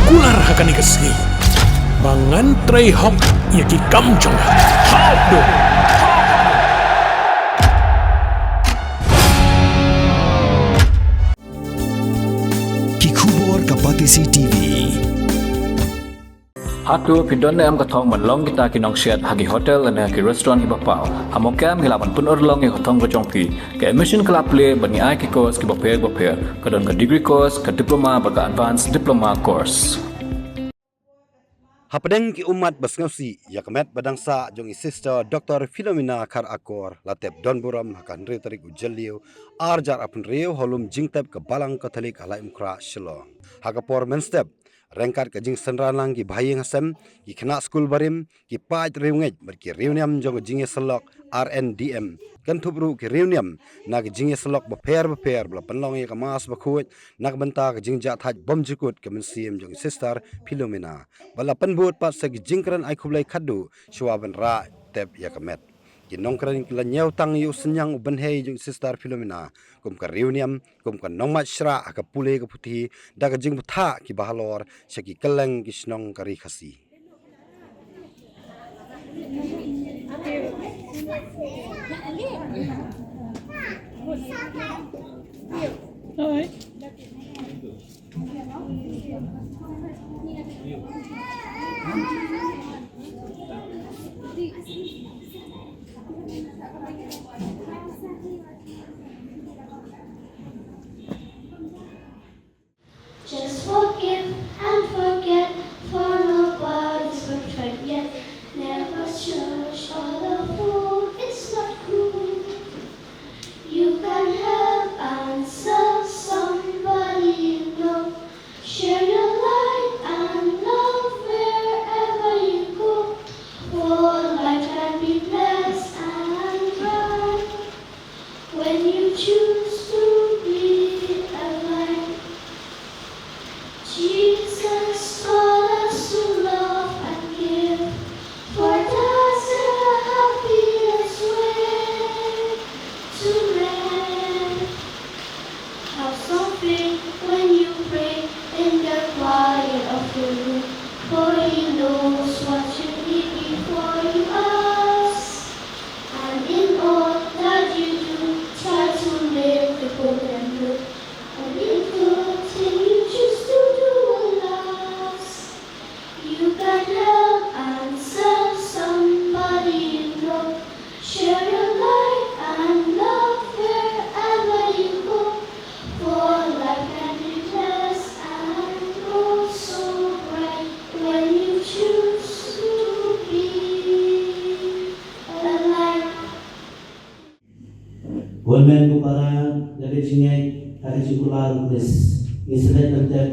kular hakan ikasni. Mangantray hok yaki kamjong. Hok do. Kikubor kapatisi TV. Hatu pindon am kathong manlong kita kinong siat hagi hotel ane hagi restaurant ibapau. Hamokam hilapan pun orlong e kathong kocongpi. Ke emission kelap le bani ai ki course ki baper kadon ka degree course ka diploma baga advanced diploma course. Hapadeng ki umat basngausi yakmet badangsa jong sister Dr. Philomena kar akor latep donburam hakan retarik ujalio arjar apun reu holum jingtep ke balang katolik halai umkra shilong. Hakapor menstep rengkat ke jing senranlang ki bahayeng hasem ki kena school barim ki paj reungej ber ki reuniam jong jinge selok RNDM kan thubru ki reuniam na ki jinge selok beper bla penlong ye kamas bakhuj nak benta ke jing jat haj bom jukut ke mensim jong sister Philomena bala penbut pat se ki jingkran ai khublai khadu shwaban ra tep yakamet ki nongkran ki la nyau tang yu senyang uben hei jong sister Philomena kum ka reuniam kum ka nongmat Shrah ka Pule ka Puthi da ka jing tha ki bahalor se ki keleng ki snong kari khasi. Just forgive and forget, for nobody's perfect yet. Never judge all the fool, it's not cool. You can help answer somebody you know. Share your light and love wherever you go. For life can be blessed and bright when you choose to be alive. Jesus taught us to love and give, for that's the happiest way to live. How something when you pray in the quiet of your room, for He knows what you need before you ask. And in all that you do, try to live the golden rule. And in good thing you choose to do will last. You can help answer somebody you know. Share your light and love wherever you go. For life can be blessed and grow so bright when you choose to be alive. Women kupara dari jingai hari cikular kris islet tetap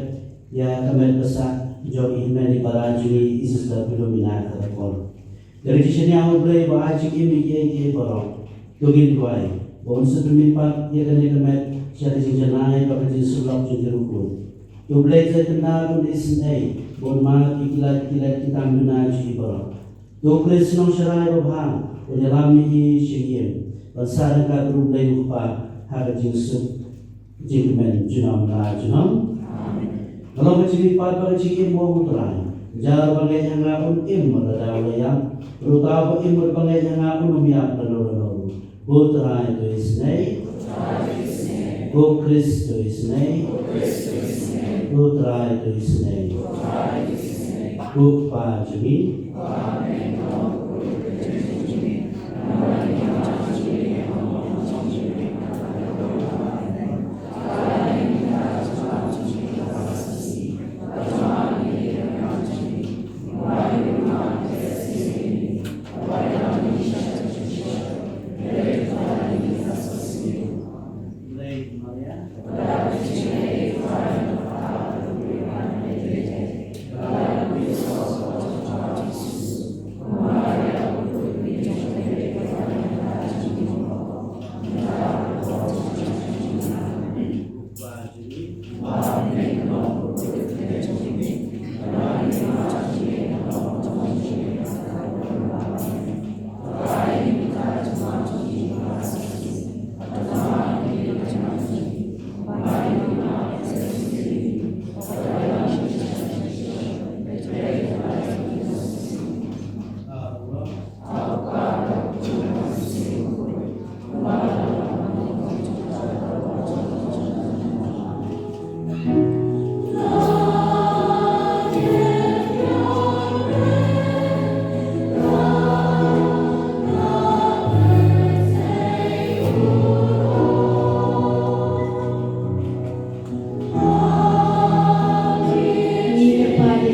ya kamen besar jauh ini para juri Isus dan Philomena terkol dari sini aku boleh baca ini ye borong tugin kuai bon setempat ya kamen siapa jinjanai pakai sulap jinjerukun tu boleh jadi kenal di sini bon ma kilat kita mengenal juri borong tu kris nong serai babang penyelami syiem Basar ka boleh lupa hari jinsu jikmen junam na junam. Kalau kecil pada kecil mau terang. Jar bagai yang ngapun merada yang terutama bagai yang ngapun miap lalu. Putra itu isnei. Bu Kristus isnei. Putra itu isnei. Bu Pajumi.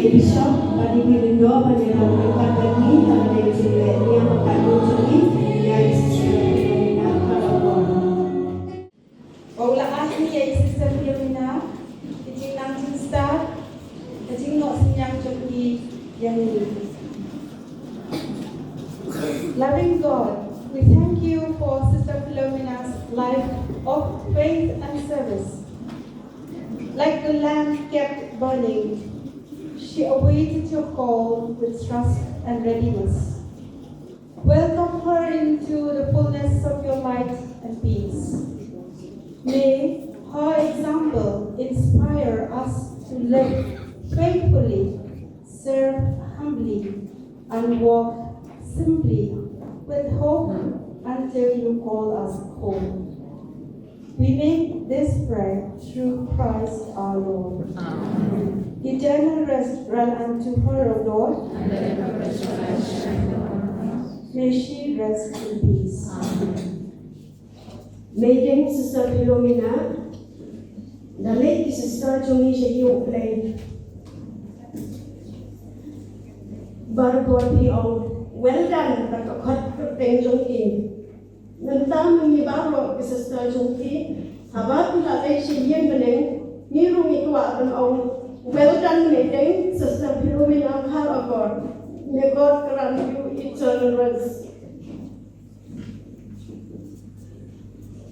Bishop, Badi Bindo, Badi Ramai Bagi, Badi Jile, Nia Makadu Juli, Nia Sister Philomena Karapon. Wala ahli ya Sister Philomena, kecing nang start, kecing nok sinyang joki yang ini. Loving God, we thank you for Sister Philomena's life of faith and service. Like the lamp kept burning, she awaited your call with trust and readiness. Welcome her into the fullness of your light and peace. May her example inspire us to live faithfully, serve humbly, and walk simply with hope until you call us home. We make this prayer through Christ our Lord. Amen. Eternal rest grant unto her, O Lord. May she rest in peace. Amen. Meeting Sister Philomena, the late Sister Jungi Shayu play. Barbo well done, but a cut thing Jungi. Nantam ni barbo Sister Jungi, Habat la lay she yen bening, Miru Mikwa and own. Well done, meeting Sister Philomena Karapon. May God grant you eternal rest.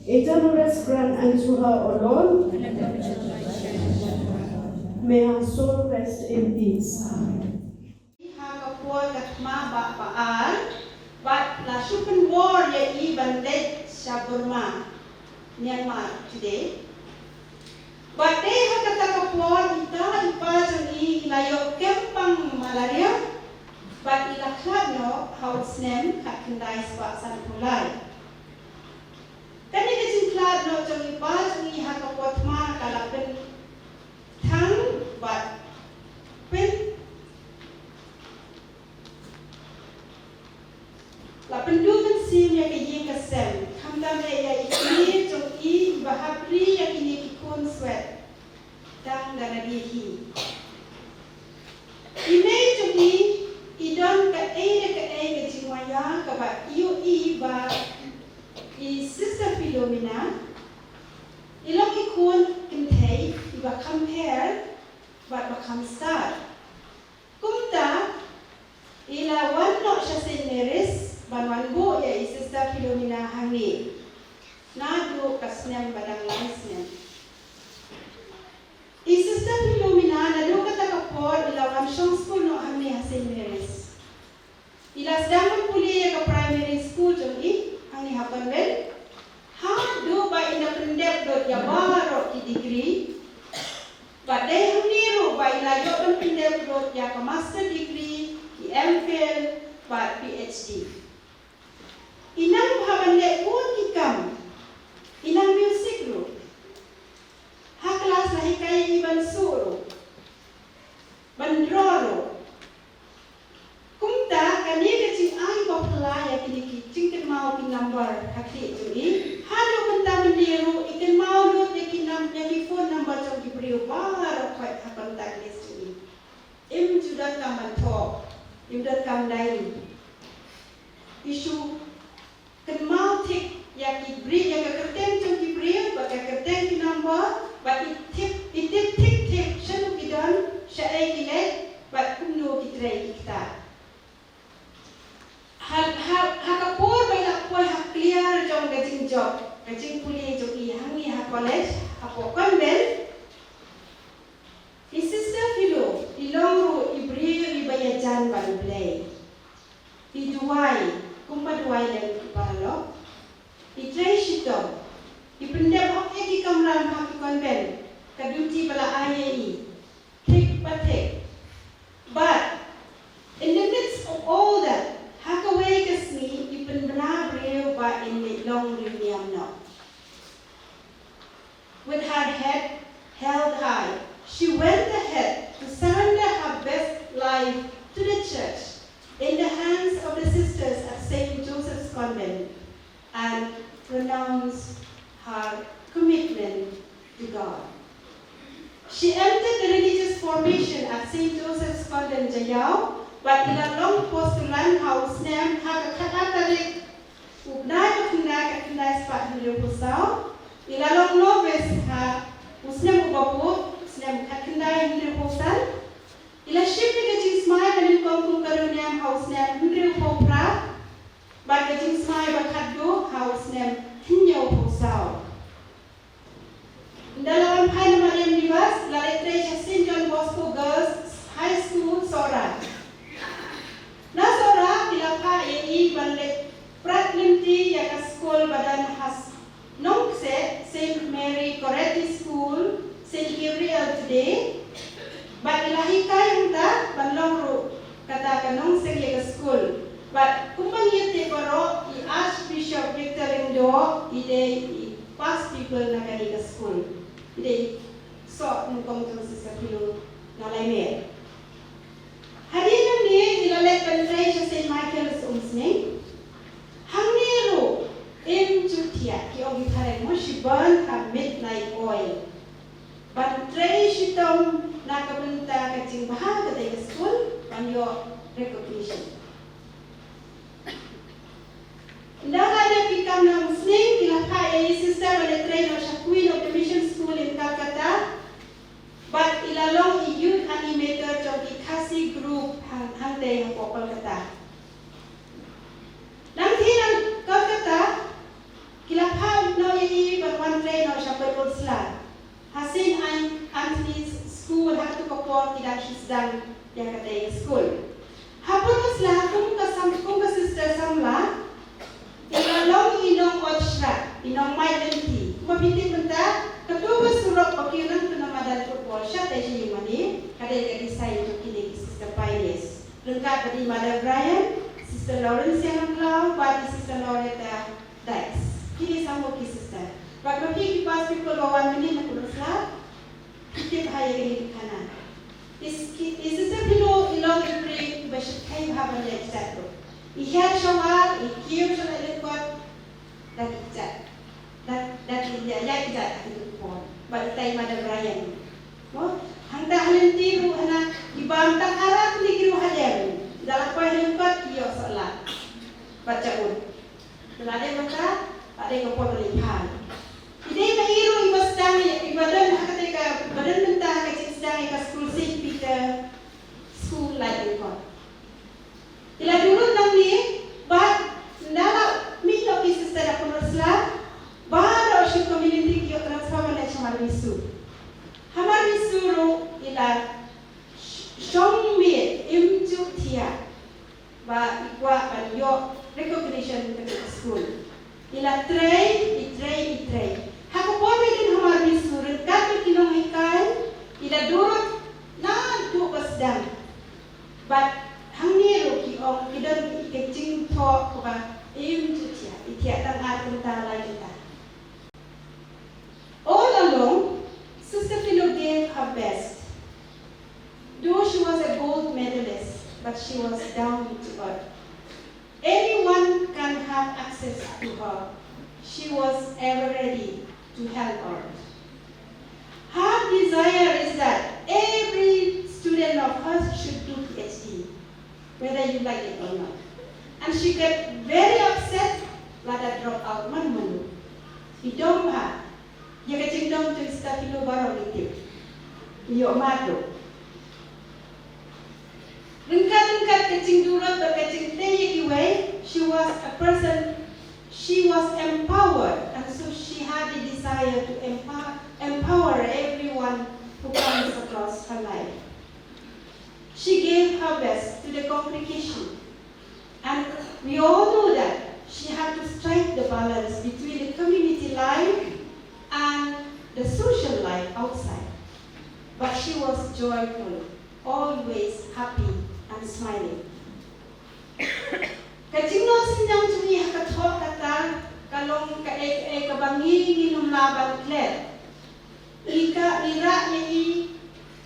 Eternal rest grant unto her, O Lord. May her soul rest in peace. Hakapoy katma bapaan, but la shupen war ya even dead Burma, Myanmar today. But they hakatakapoy ita ipajang ilayo kempang malaria, but ilakad no how Snem kakindai spa san Pule. Kani kecing klad no jang ipajang hakapot ma kalapen tang but pen la pendukan sim ya kiying kasem kamda me ya ikir jong I bahabri ya kini kikun sweat tang daradi hi ime jong I idon ka kecing waya ka ba iyo I ba I Sister Philomena ilok ikun kintay iba compare but bakam start kumta ila wan no siya sineris banwan bo ya I Sister Philomena hangi nadu kasnem badang laisnem I Sister Philomena nadu katakapor ila wan siyang school no hangi sineris ila sedang Pule ya ka primary school jong I hangi hapan ben ha do ba ina pendep dot ya baro ki degree but they huniru ba ila yo pendep dot ya ka master degree ki MPhil but PhD inang haban le pun kikam inang music group ha kelas lah hikai iban suru bandroro kumta kani kecing ai bapla ya kini kicing ke mau pin number hakti tu I hado benda mendiru ikan mau lut yakinam yang phone number jong diberiu bar kwat hapan tak list tu im judat kaman talk judat kam dai isu kan mau tik ya ki beri ya ka kerten jong diberiu ba ka kerten ki number ba it tik shanu kidan syai kilet ba kumno kitrai kita hakapur bay lakpoy hak clear jong gajing job gajing Pule jong I hangi ha college apo convent I Sister Philo ilongru ibri ibayajan baru play I duai kumpa duai lagi kepala I tray shito I pendep hak eki kamran hak convent kaduti bala ayai take patek but in the midst of all that hakaway kasni ipen benabreu ba in the long riniam no. With her head held high, she went ahead to surrender her best life to the church in the hands of the sisters at St. Joseph's Convent and renounced her commitment to God. She entered the religious formation kan jayau, but ila long postulan house Snem hak kat tarik ubnai kenai sepat hidup pusau, ila long noves ha Snem ubapu Snem kat kenai hidup pusal, ila ship ni kecing smai balik kongkung karuniam house Snem hidup popra, but kecing smai bakat do house Snem hinyau pusau. Dalam Hai Mariam Nivas, lalai Treasure St. John Bosco Girls High School, Sora. Na Sora, kilapa ini balik Pratlimti yang sekolah badan khas Nongse, St. Mary Coretti School, St. Gabriel today. But ilahika yung ta, banlong kata ka Nongse yang school. But kumpang yete koro, Archbishop Victor Indo, ide past people na kanina school. Jadi, so nungkong tu Sister Pule nalai mer. Hari ni dilalek bentrai Saint Michael's umsning. Hang niru in Jutia ki ogi thare mo she burn her midnight oil. Bentrai shitom na kabenta kacing bahaga dari school on your recognition. Ndak ada pikam na muslim kilaka sister wale train of Queen of the Mission School in Calcutta, but ilalong youth animator of the Kasi group hang day ng Kolkata. Nang tinang Calcutta kilaka no yi but one train of Shepherd Ulsla. Hasin Anthony's school hatu kapor kidak shisdang yang katay school. Hapon Ulsla kung ka sister samla ilalong inong Shrah, inong Mait mabiti punta, ketua surat pakiran penamadan football siya tayo siya yung mani, kadang design yung kinig Sister Pines. Lengkap dari Mother Brian, Sister Lawrence yang angklaw, bagi Sister Loretta Dykes. Kini sama ki Sister. Pag mapi kipas people bawan mani na kulusla, kita bahaya kini di kanan. Sister Pule ilong ibring basyat kayo habang lihat jatuh. Ihyat syawal, ikiyo siya na likod, lagi jat. Dan dia ya jat itu pun. Bagi tay Mother Brian. No? Hang tahalin tiru ana ibantang arah ni kiru hadem. Dalam pahilun kot iyo solat. Baca un. Belade mata, ada yang pun lipan. Ide mairu ibastang ibadan ketika badan mentah kecil sedang ke school St. Peter school lagi kot. Ila dulu nang ni, bat ndala mito ki sister aku Rusla, baru si community ki transform na chamar misu. Hamar misuru ila shongmi imju tia, ba ikwa banyo recognition ke school. Ila tray. Haku pome din hamar misuru kat kinong ikai, ila durut na du pasdam. But hang niru ki ong kidan kecing to ba imju tia, itia tang atun ta lai kita. All along, Sister Pule gave her best. Though she was a gold medalist, but she was down to earth. Anyone can have access to her. She was ever ready to help her. Her desire is that every student of hers should do PhD, whether you like it or not. And she got very upset when I dropped out manu. Hidong ha. Ya kecing dong tu Sister Pule baru gitu. Yo madu. Lengkap kecing durut berkecing teh way. She was empowered, and so she had the desire to empower everyone who comes across her life. She gave her best to the congregation, and we all know that she had to strike the balance between the community life and the social life outside. But she was joyful, always happy and smiling. Kacingno sinyang cumi hakathok kata kalong kabangi nginum laban kler. Ika ira yai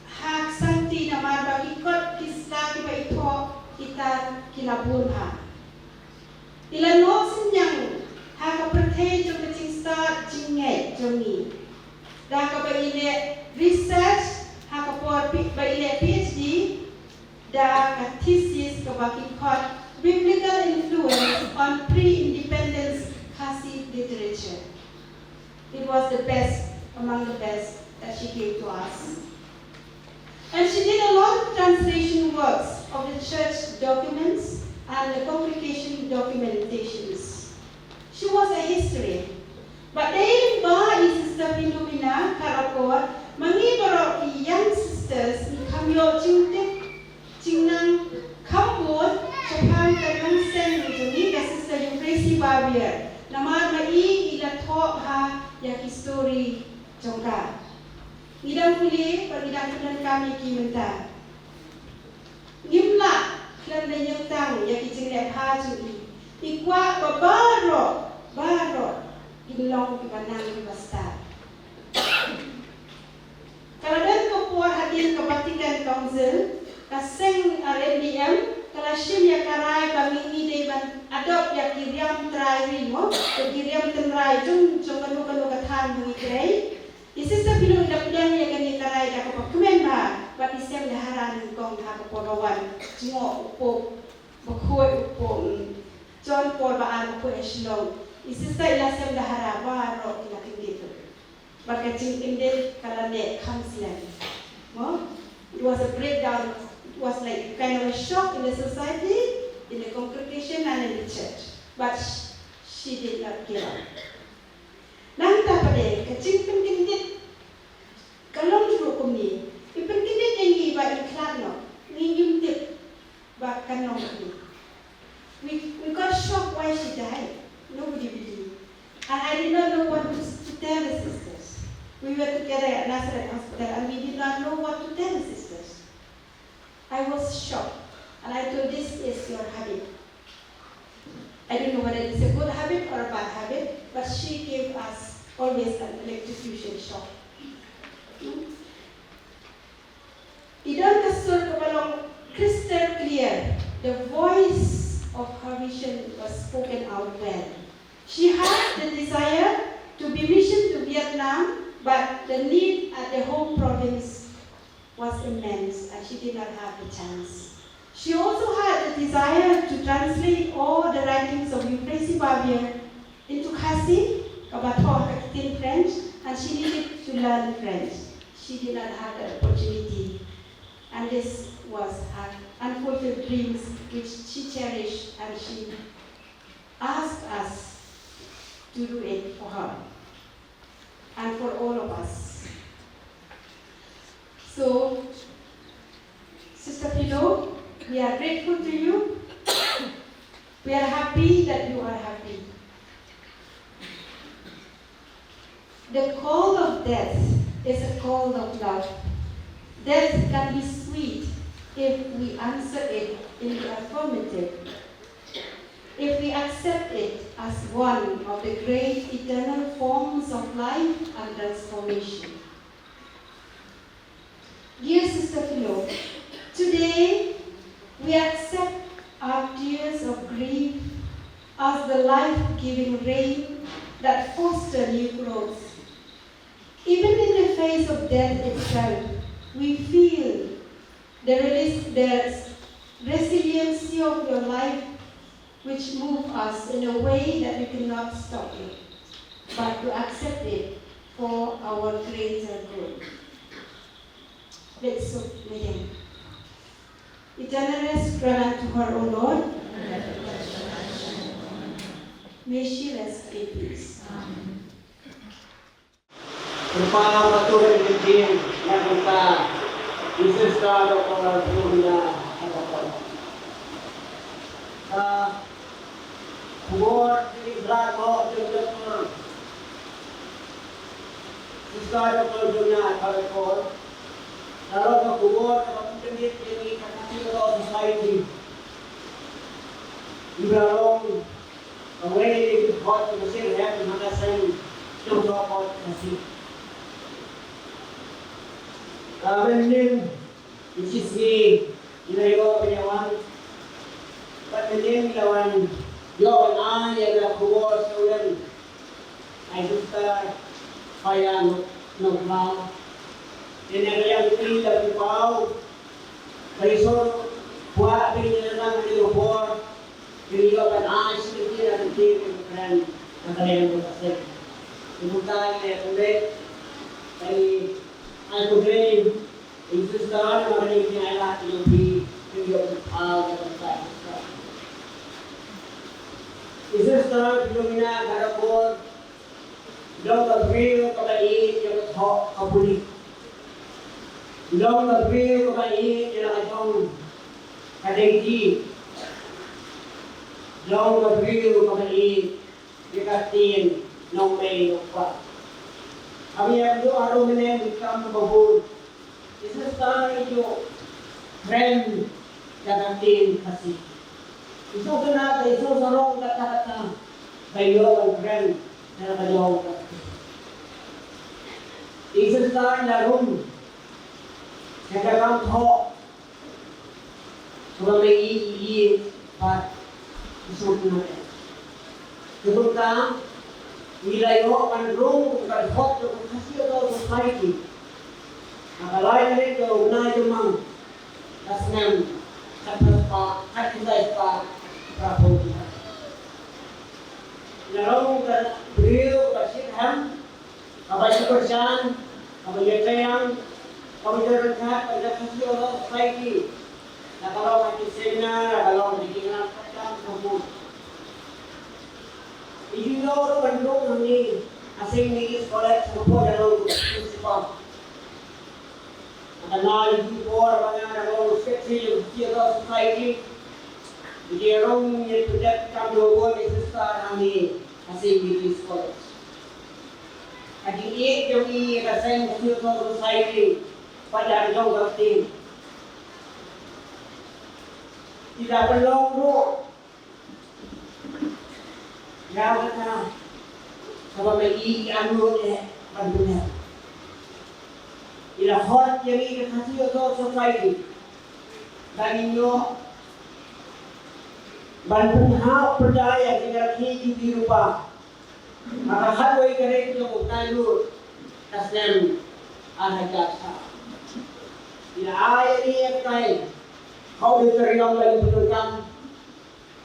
hak santi na marbagikot kisla kiba ito kita kilabun ha. Ilano sinyang hakaperthe jom kacing start jingay jomi. Daka ba ile research hakapor ba ile PhD da thesis kabakikot biblical influence on pre-independence Khasi literature. It was the best among the best that she gave to us. And she did a lot of translation works of the church documents and the congregation documentations. She was a historian. But they ba Sister Philomena Karakor, mangibaro young sisters in Kamyo Chingtip, Chingnang Kambot, Chapan Kanang Sen, Jani, Sister Yukresi Barrier, Namar Mai Ilato Ha Yakistori Jongka. Idang Pule, pagidang kunan kami kimenta. Ngimla, klan na yung tang, yakichinep ha juli. Ikwa baro, ginlong kibanang basta. Kaladan ko po hadin kabatikan council, kaseng RMDM, kalashim ya karay kami ide ban adop ya kiriam try mo, kiriam tenray jung kanu kathan bungi kray. Sister Philomena pedang ya kani karay da ko kumen ba, but isem da haran kong ha ko porawan, ngo upo bakhoy upo John Paul ba ano po eslong. Sister ilasem da haraba ro ilating dito. Bagajing indil kalane kamsilan. Mo? It was a breakdown. It was like kind of a shock in the society, in the congregation and in the church. But she did not give up. Nang tapade kacing penkindit kalong juru kumi. Ipenkindit yang iba iklano. Ngiyum tip ba kanong kumi. We got shocked why she died. Nobody believed. And I did not know what to tell the sisters. We were together at Nazareth Hospital and we did not know what to tell the sisters. I was shocked. And I told, this is your habit. I don't know whether it's a good habit or a bad habit, but she gave us always an electrocution shock. Idang kasur kabalong crystal clear. The voice of her vision was spoken out well. She had the desire to be missioned to Vietnam, but the need at the home province was immense and she did not have the chance. She also had the desire to translate all the writings of Euphrasie Barbier into Khasi, Kabato, in French, and she needed to learn French. She did not have the opportunity. And this was her unfulfilled dreams which she cherished, and she asked us to do it for her and for all of us. So, Sister Philo, we are grateful to you. We are happy that you are happy. The call of death is a call of love. Death can be sweet if we answer it in the affirmative. If we accept it as one of the great eternal forms of life and transformation. Dear Sister Philo, today we accept our tears of grief as the life-giving rain that foster new growth. Even in the face of death itself, we feel the resiliency of your life which move us in a way that we cannot stop it, but to accept it for our greater good. Let's begin. Eternal rest grant unto her, O Lord. May she rest in peace. Amen. Berpala patuloy din yang kita Sister Dr. Philomena buat di belakang Dr. Sister Dr. Philomena Karakor lalu ke buat pendidik ini kata society di belakang away di hot mesin ya di mana saya coba kasih Menin, which is me, inayo penyawan. But menin lawan, yo na ya kuwo sa ulan. Ay gusta kaya no now. Tinagayang tila pau. Kaiso buat penjelasan dari luar, beliau kan sedikit dan sedikit keren antara yang berhasil. Kemudian yang kedua, dari aku dream itu sekarang mana yang ada di beliau dan saya. Itu sekarang Philomena Karakol, Dr. Phil Kabai yang berhak kabuli. Dr. Phil Kabai yang akan Kadegi, Long Gabriel Kamali, Yakatin, Long May, Nokpa. Kami yang itu araw menem ikam babul. Isa sekarang itu friend Yakatin kasih. Isa kenapa isa sarong kata-kata bayo ang friend na bayo kasih. Isa sekarang darum Yakatam ho. Kalau lagi part isusun natin. Kemudian wilayah akan rong akan hot akan hasil atau society. Akalai na ito una yung Snem kapag pa katinday pa prapo. Larong ka brio kasiham kapag sikursan kapag yatayang kapag yatayang kapag hasil atau society. Kalau nanti seminar, kalau nanti kita kamu, ini orang bandung ni asing ni sekolah sekolah dalam prinsipal. Ada itu orang banyak dalam seksi kita society. Jadi orang yang tidak kamu buat itu sekarang ni asing ni sekolah. Jadi ini asing kita society pada orang berarti. Tidak perlu Gawat na Kapag may iano Pagdunya Ilahot yung ikakasiyo to society Dan ninyo Banpunha Perdaya Kinaraki di rupa Makahalway ka rin yung Tayo Snem Anagasa Ilaaya niya tayo Kau diterima lagi penunggang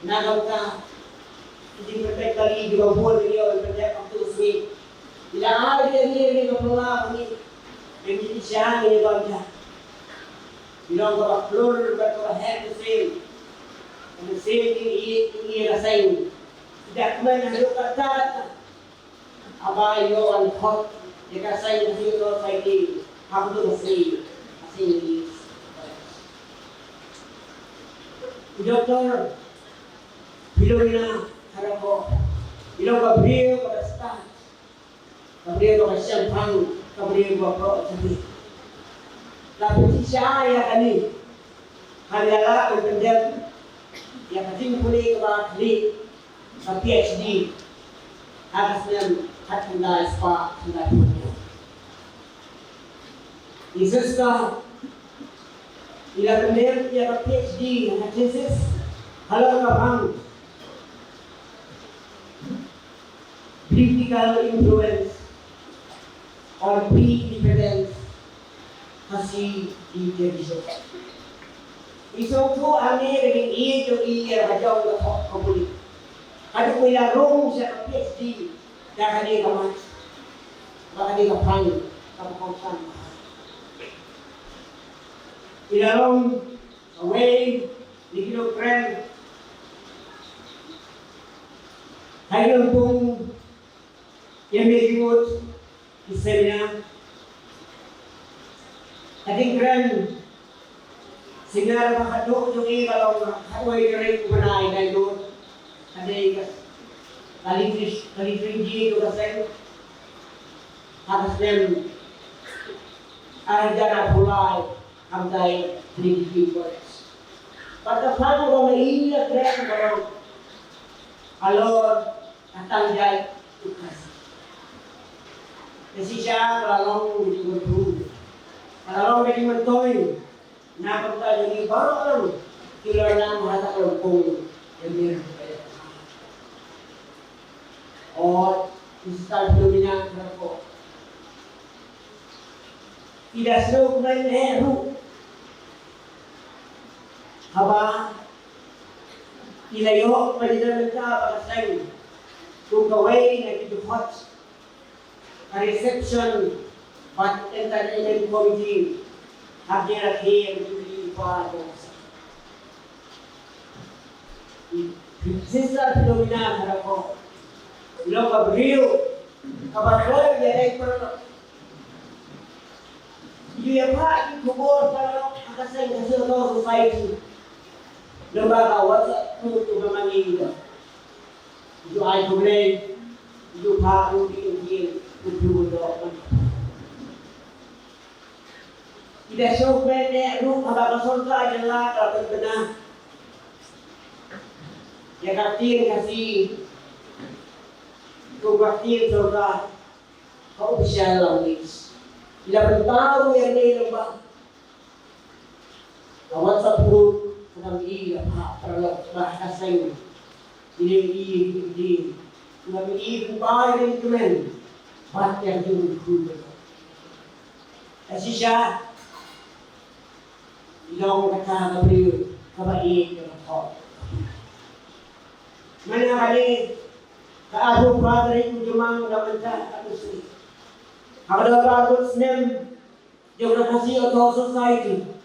Nagawta Hindi perfect kali Juga buat beliau Perfect waktu sweet Bila ada dia ni Kapala kami Yang siya Ini bangsa Bila kau flor Kau head to sale And the same thing Ini rasain Tidak kena Hidup kata Apa yo Ang hot Dia kasain Hidup society Hampir tu sweet Asing ini Dr. Philomena Karakol, Ilang Gabriel Kadasta, Gabriel Kadasiampang, Gabriel Bakro Sabi. Tapi siya ya kani, halala ang pendem, yang kasing puli kabakli, sa PhD, akas niyang hatunda spa sa punya. Isus ka, Ila pendem ia PhD dan thesis halau kapang political influence or pre-independence masih di television. Isu tu ane dengan ia bajau ke kabuli. Ada kuila rong siapa PhD dah kali kaman, dah kali kapang kapang. Ilalong away di kilokren hayong pong yang mesimot isenya ating kren sinara makadok yung ikalong haway rin kumanay na ito ating kalifrigi ito kasi atas nem ay dana pulay Amday 3 words. Pagkapano ko maiiyak rin ko alor at tangjay tukas. Kasi siya kalalong hindi ko true. Kalalong hindi man to'y napagta yung ibaro alam. Kilar na mahatak ko kung yung meron ko kaya. O start Philomena ko. Tidak seru kumay lehru. haba ilayo pagdadalta pakasay kung gawin na kiduhot a reception but entertainment committee hadir here to part of Sister Philomena harako lo kabriyo kabarol ya per dia pak kubur kalau akasay kasi society lembaga WhatsApp tu memang ini itu ay Pule itu pak di itu dok tidak sebenarnya lu apa konsulta adalah kalau benar ya kasih kubatin surga kau bisa lawis bila bertahu yang ini lembah WhatsApp group sedang iya perlu bahasa ini kami bayar dokumen bat yang dulu Asyik ilong kata beliau kabai kau mana kali keadu padri kujumang dapat adusi ada bagus Snem juga kasih auto society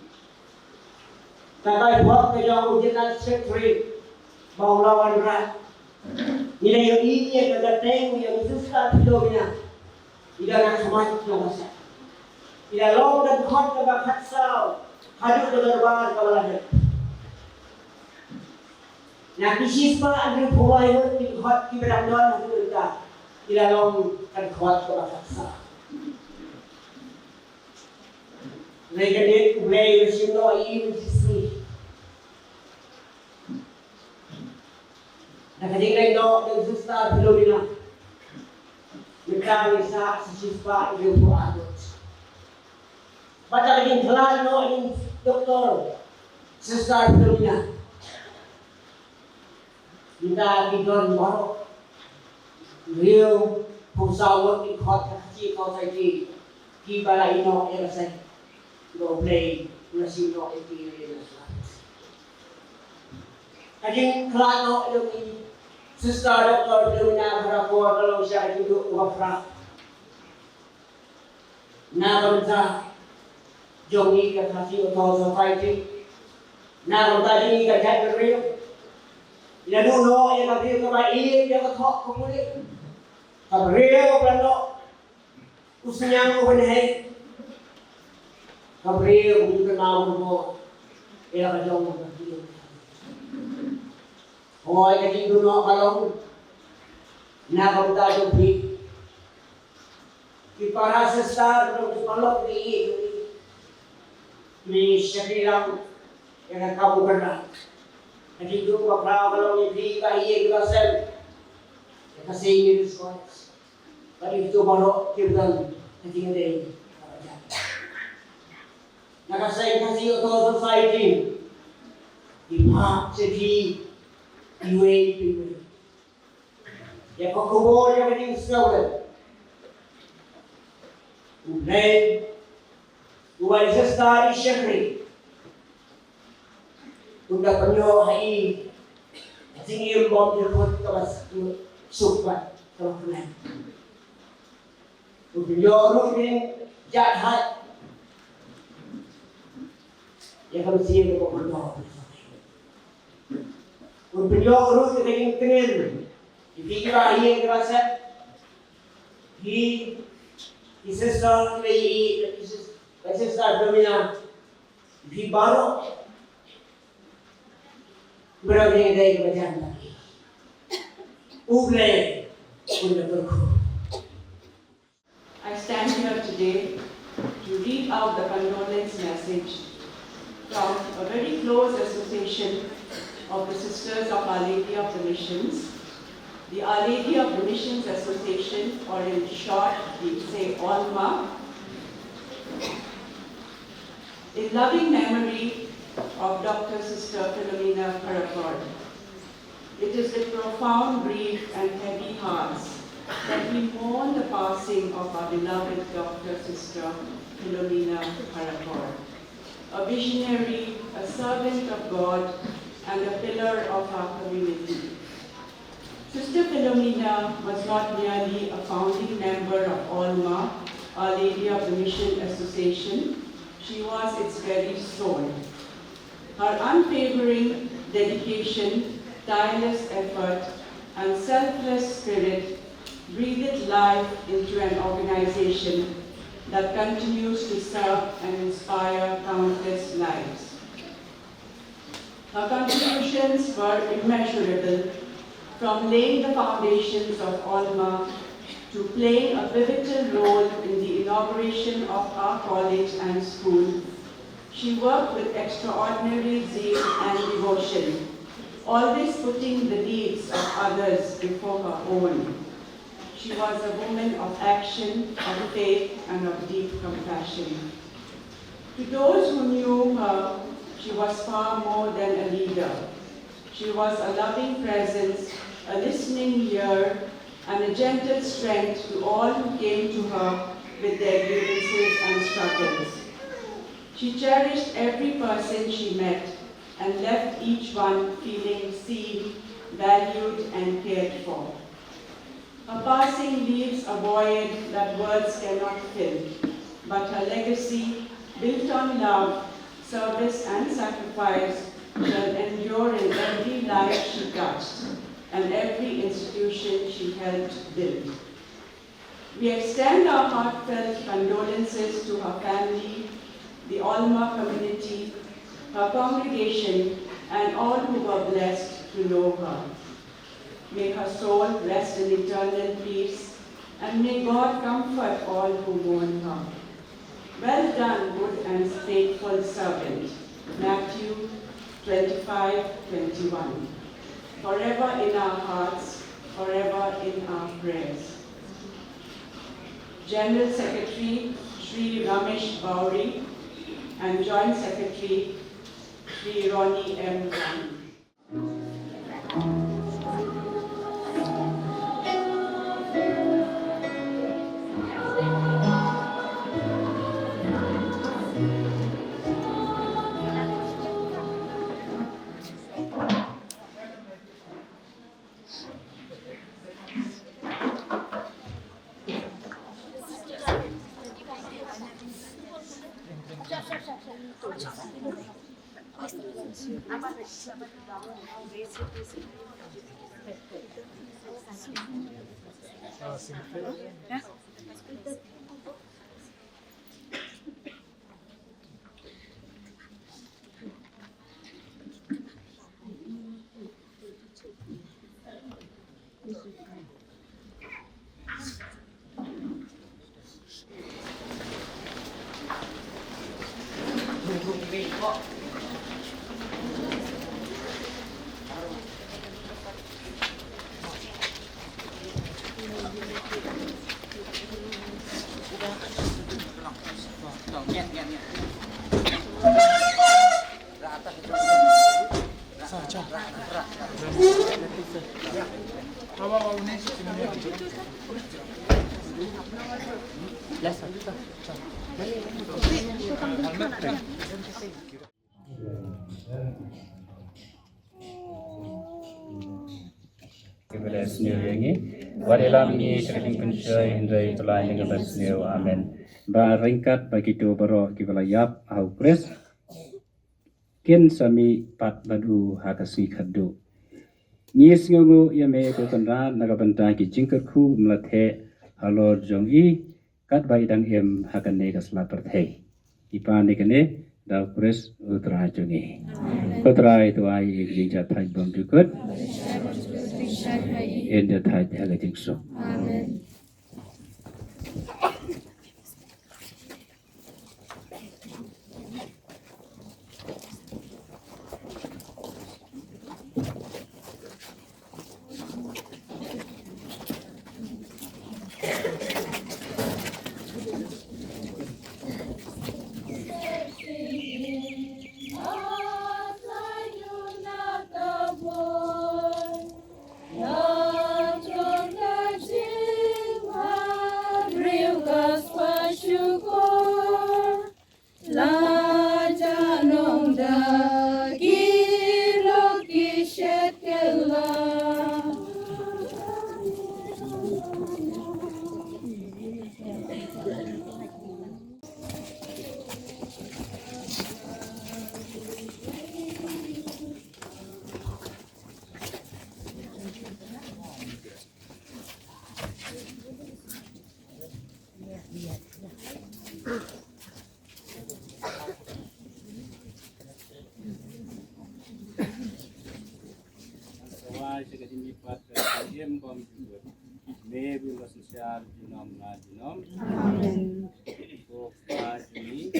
takai buat kejauh general secretary baulawan rat nilai yang ini kedateng yang susah Philomena tidak nak semat jawasa tidak long dan hot kebakat sal hadut derbar kawalahan nah kisah ada buaya di hot di berandon hadut derbar tidak long dan hot kebakat sal negatif play sino ini sih nakajingay do ng Sister Philomena nagkami sa sispa yung buadot baca lagi plano yung doktor Sister Philomena kita bidon baru real pusawat ikot kasi kau saji kibala ino erasay go play nasino iti kajing klano yung Sister Dr. Philomena harapor kalau siya itu wafra naron sa jongi ka kasi auto society naron ta dingi ka jat rio ila nuno ya ka rio ka mai ya ka thok ko muli ka rio plano usnyang ko benhe ka rio ko ka naon mo ya ka jong ka rio Hoy kaki duno kalong nakauta yung big para sa star ng palok ni Shakira yang kamu kena kaki duno kalong ni ka iye klasel kasi ini diskon kali itu palok kirdan kaki ngede nakasay kasi auto society ipa seji Iwe. Ya pagkubo niya kanyang snowden. Ulay. Uway sa stari syakri. Tunda kanyo hai. Asing iyong bom nilpot kawas sukbat. Kawakunan. Ubiyorong din jathat. Ya kami siya ko kumando. Beliau urus dengan tengen. Dikira ia kerasa. Sister Philomena. Baru berada di kerajaan lagi. Pule sudah berku. I stand here today to read out the condolence message from a very close association of the Sisters of Our Lady of the Missions, the Our Lady of the Missions Association, or in short, we say ALMA, in loving memory of Dr. Sister Philomena Karakor. It is with profound grief and heavy hearts that we mourn the passing of our beloved Dr. Sister Philomena Karakor, a visionary, a servant of of God and a pillar of our community. Sister Philomena was not merely a founding member of Alma, Our Lady of the Mission Association, she was its very soul. Her unwavering dedication, tireless effort, and selfless spirit breathed life into an organization that continues to serve and inspire countless lives. Her contributions were immeasurable, from laying the foundations of Alma to playing a pivotal role in the inauguration of our college and school. She worked with extraordinary zeal and devotion, always putting the needs of others before her own. She was a woman of action, of faith, and of deep compassion. To those who knew her, she was far more than a leader. She was a loving presence, a listening ear, and a gentle strength to all who came to her with their grievances and struggles. She cherished every person she met and left each one feeling seen, valued, and cared for. Her passing leaves a void that words cannot fill, but her legacy, built on love, service, and sacrifice, shall endure in every life she touched and every institution she helped build. We extend our heartfelt condolences to her family, the Alma community, her congregation, and all who were blessed to know her. May her soul rest in eternal peace, and may God comfort all who mourn her. Well done, good and faithful servant. Matthew 25:21. Forever in our hearts, forever in our prayers. General Secretary Sri Ramesh Bauri and Joint Secretary Sri Ronnie M. Ram. Wadelam ni trading pensai indai tulai dengan basneu amen. Ba ringkat bagi tu baro kibala yap au pres. Kin sami pat badu hakasi khadu. Ngis ngungu ya me ko tanra naga banta ki jingker khu mlathe halor jong I kat bai dang em hakane kasla perthei. Ipa ne kene da pres utra jongi. Utra itu ai jingja thai bom dukut. In the Thai Heritage Show. Amen. Not from the saya kini pat kerjaan bom juga. Maybe was share jinom na jinom. Amen. So pagi.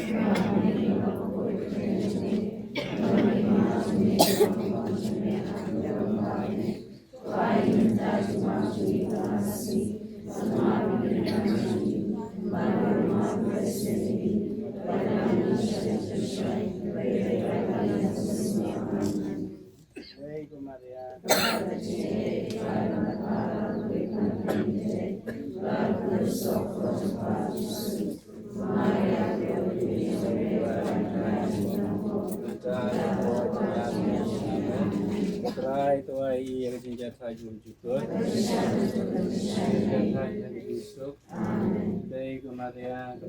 Try to yang jinjat hajun juga. Yang Yusuf. Baik kematian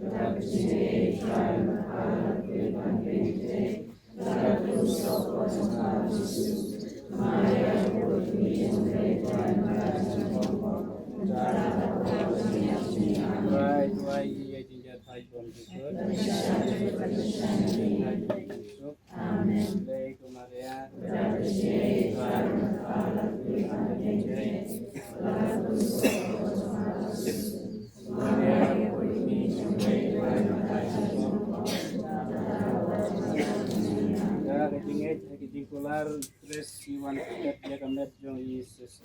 Kular tres iwan ket dia kemet jong Yesus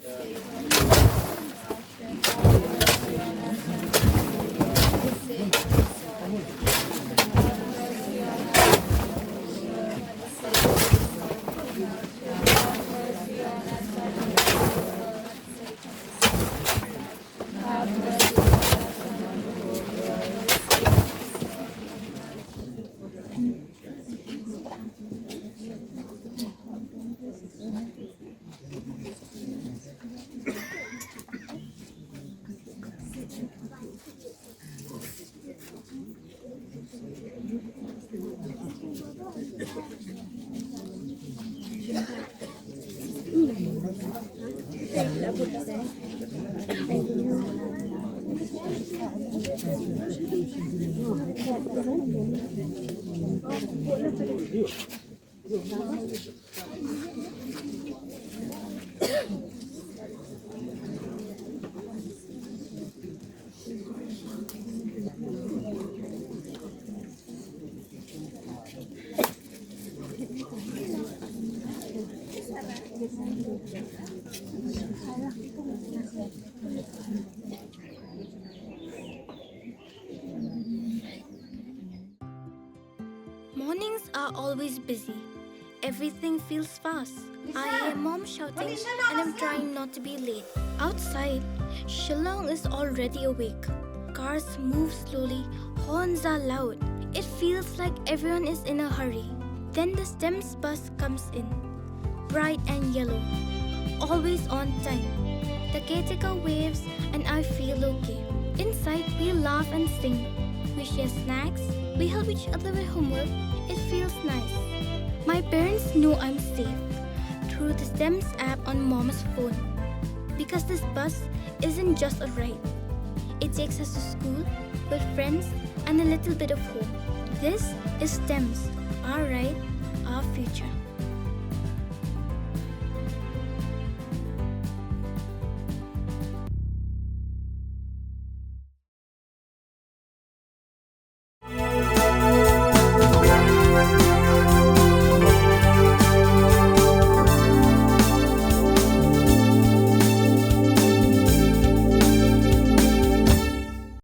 Mornings are always busy. Everything feels fast. I hear mom shouting and I'm trying not to be late. Outside, Shillong is already awake. Cars move slowly, horns are loud. It feels like everyone is in a hurry. Then the Snem's bus comes in, bright and yellow, always on time. The caretaker waves and I feel okay. Inside, we laugh and sing. We share snacks, we help each other with homework. It feels nice. My parents know I'm safe through the Snem's app on Mom's phone. Because this bus isn't just a ride. It takes us to school with friends and a little bit of hope. This is Snem's, our ride, our future.